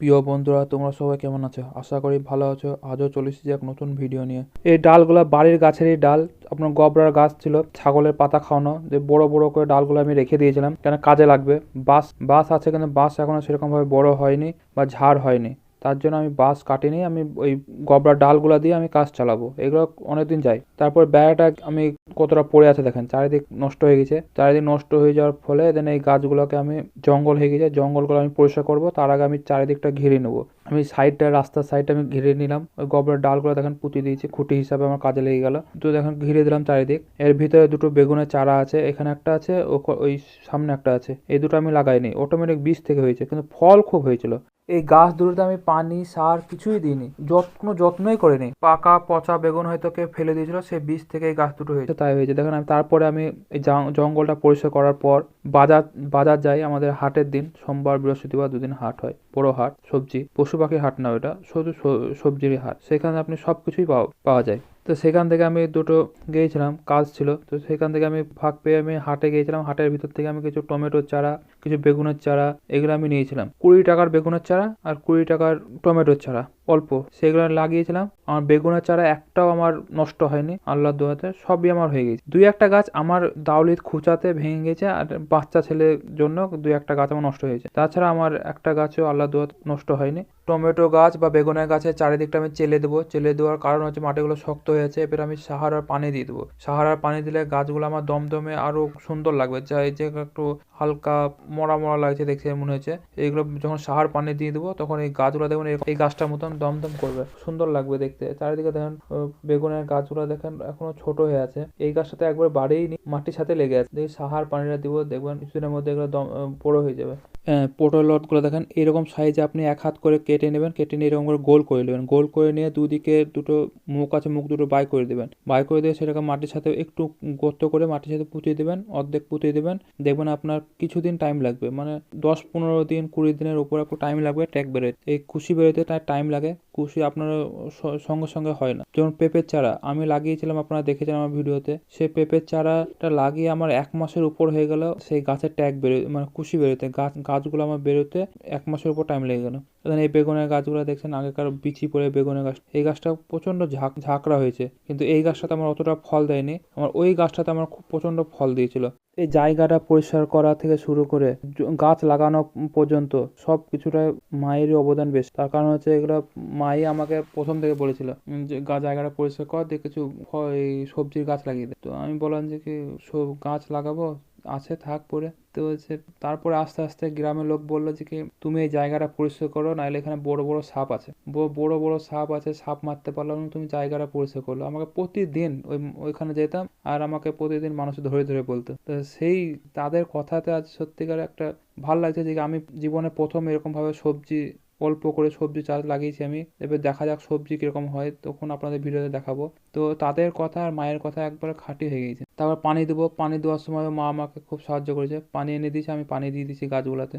প্রিয় বন্ধুরা, তোমরা সবাই কেমন আছো? আশা করি ভালো আছো। আজও চলে এসেছি এক নতুন ভিডিও নিয়ে। এই ডালগুলা বাড়ির গাছেরই ডাল। আপনার গবরার গাছ ছিল, ছাগলের পাতা খাওয়ানো, যে বড় বড় করে ডালগুলো আমি রেখে দিয়েছিলাম কেন কাজে লাগবে। বাঁশ বাঁশ আছে কিন্তু বাঁশ এখনো সেরকম ভাবে বড় হয়নি বা ঝাড় হয়নি। তার জন্য আমি বাঁশ কাটিনি, আমি ওই গবরার ডালগুলা দিয়ে আমি কাজ চালাবো। এগুলো অনেকদিন যায়। তারপর বেড়াটা আমি কতটা পড়ে আছে দেখেন, চারিদিক নষ্ট হয়ে গেছে। চারিদিক নষ্ট হয়ে যাওয়ার ফলে দেন এই গাছগুলোকে আমি জঙ্গল হয়ে গেছে, জঙ্গলগুলো আমি পরিষ্কার করবো। তার আগে আমি চারিদিকটা ঘিরে নেবো। আমি সাইডটা রাস্তার সাইডটা আমি ঘিরে নিলাম। ওই গোবরের ডালগুলো দেখেন পুঁতে দিয়েছি, খুঁটি হিসাবে আমার কাজে লেগে গেল। তো দেখেন ঘিরে দিলাম চারিদিক। এর ভিতরে দুটো বেগুনের চারা আছে, এখানে একটা আছে, ওই সামনে একটা আছে। এই দুটো আমি লাগাইনি, অটোমেটিক বীজ থেকে হয়েছে, কিন্তু ফল খুব হয়েছিল। এই গাছ দুটোতে আমি পানি সার কিছুই দিইনি, কোনো যত্নই করিনি। পাকা পচা বেগুন হয়তো কেউ ফেলে দিয়েছিল, সেই বীজ থেকে এই গাছ দুটো হয়েছে, তাই হয়েছে দেখেন। আমি তারপরে আমি এই জঙ্গলটা পরিষ্কার করার পর বাজার বাজার যাই। আমাদের হাটের দিন সোমবার বৃহস্পতিবার দুদিন হাট হয়, বড় হাট, সবজি পশু পাখির হাট না, ওটা শুধু সবজির হাট। সেখানে আপনি সবকিছুই পাওয়া যায়। তো সেখান থেকে আমি দুটো গিয়েছিলাম, কাজ ছিল। তো সেখান থেকে আমি ফাঁক পেয়ে আমি হাটে গিয়েছিলাম। হাটের ভিতর থেকে আমি কিছু টমেটোর চারা, কিছু বেগুনের চারা, এগুলো আমি নিয়েছিলাম। 20 টাকার বেগুনের চারা আর 20 টাকার টমেটোর চারা, অল্প, সেগুলো লাগিয়েছিলাম। আমার বেগুনের চারা একটাও আমার নষ্ট হয়নি, আল্লাহর দোয়াতে সবই আমার হয়ে গেছে। দুই একটা গাছ আমার দাউলির খুঁচাতে ভেঙে গেছে, আর বাচ্চা ছেলের জন্য দুই একটা গাছ আমার নষ্ট হয়েছে। তাছাড়া আমার একটা গাছও আল্লাহর দোয়াতে নষ্ট হয়নি। টমেটো গাছ বা বেগুনের গাছের চারিদিকটা আমি চেলে দেবো। চেলে দেওয়ার কারণ হচ্ছে মাটিগুলো শক্ত হয়ে আছে। এবার আমি সাহারার পানি দিয়ে দেবো। সাহারার পানি দিলে গাছগুলো আমার দমদমে আরো সুন্দর লাগবে। যা এই যে একটু হালকা মরা মরা লাগছে দেখছে মনে হচ্ছে, এইগুলো যখন সাহার পানি দিয়ে দেবো তখন এই গাছগুলো দেখুন এই গাছটার মতন দমদম করবে, সুন্দর লাগবে দেখতে। চারিদিকে দেখেন বেগুনের গাছগুলো দেখেন এখনো ছোট হয়ে আছে। এই গাছটাতে একবার বাড়েইনি, মাটির সাথে লেগে আছে। দেখি সাহার পানিটা দিব, দেখবেন কিছুদিনের মধ্যে এগুলো বড় হয়ে যাবে। পটল লটগুলো দেখেন এরকম সাইজে আপনি এক হাত করে কেটে নেবেন। কেটে নিয়ে এরকম করে গোল করে নেবেন। গোল করে নিয়ে দুদিকে দুটো মুখ আছে, মুখ দুটো বাই করে দেবেন। বাই করে দিয়ে সেটাকে মাটির সাথে একটু গর্ত করে মাটির সাথে পুঁতে দেবেন, অর্ধেক পুঁতে দেবেন। দেখবেন আপনার কিছুদিন টাইম লাগবে, মানে 10-15 দিন 20 দিনের উপর একটু টাইম লাগবে ট্যাগ বেরোতে। এই কুশি বেরোতে তার টাইম লাগে। কুশি আপনার সঙ্গে সঙ্গে হয় না। যেমন পেঁপের চারা আমি লাগিয়েছিলাম, আপনারা দেখেছিলাম আমার ভিডিওতে। সেই পেঁপের চারাটা লাগিয়ে আমার 1 মাসের উপর হয়ে গেল সেই গাছের ট্যাগ বেরো, মানে কুশি বেরোতে, গাছগুলো আমার বেরোতে 1 মাসের উপর টাইম লেগে গেল। এই বেগুনের গাছগুলো দেখছেন আগেকার বিচি পড়ে বেগুনের গাছ, এই গাছটা প্রচন্ড ঝাঁকড়া হয়েছে, কিন্তু এই গাছটাতে আমার অতটা ফল দেয়নি। আমার ওই গাছটাতে আমার খুব প্রচন্ড ফল দিয়েছিল। এই জায়গাটা পরিষ্কার করা থেকে শুরু করে গাছ লাগানো পর্যন্ত সব কিছুটাই মায়েরই অবদান বেশি। তার কারণ হচ্ছে এগুলো মাই আমাকে প্রথম থেকে বলেছিল যে জায়গাটা পরিষ্কার কর, দিয়ে কিছু এই সবজির গাছ লাগিয়ে দে। তো আমি বললাম যে কি সব গাছ লাগাবো, আছে থাক পরে। তো হচ্ছে তারপরে আস্তে আস্তে গ্রামের লোক বললো যে কি তুমি এই জায়গাটা পরিষ্কার করো, নাহলে এখানে বড় বড় সাপ আছে, বড় বড় সাপ আছে, সাপ মারতে পারলাম না, তুমি জায়গাটা পরিষ্কার করলো। আমাকে প্রতিদিন ওইখানে যেতাম, আর আমাকে প্রতিদিন মানুষ ধরে ধরে বলতো। তো সেই তাদের কথাতে আজ সত্যিকার একটা ভাল লাগছে যে আমি জীবনে প্রথম এরকম ভাবে সবজি, অল্প করে সবজি চাষ লাগিয়েছি আমি। এবার দেখা যাক সবজি কিরকম হয়, তখন আপনাদের ভিডিওতে দেখাবো। তো তাদের কথা আর মায়ের কথা একবারে খাঁটি হয়ে গেছে। তারপর পানি দেবো, পানি দেওয়ার সময় মা আমাকে খুব সাহায্য করেছে, পানি এনে দিয়েছে, আমি পানি দিয়ে দিয়েছি গাছগুলাতে।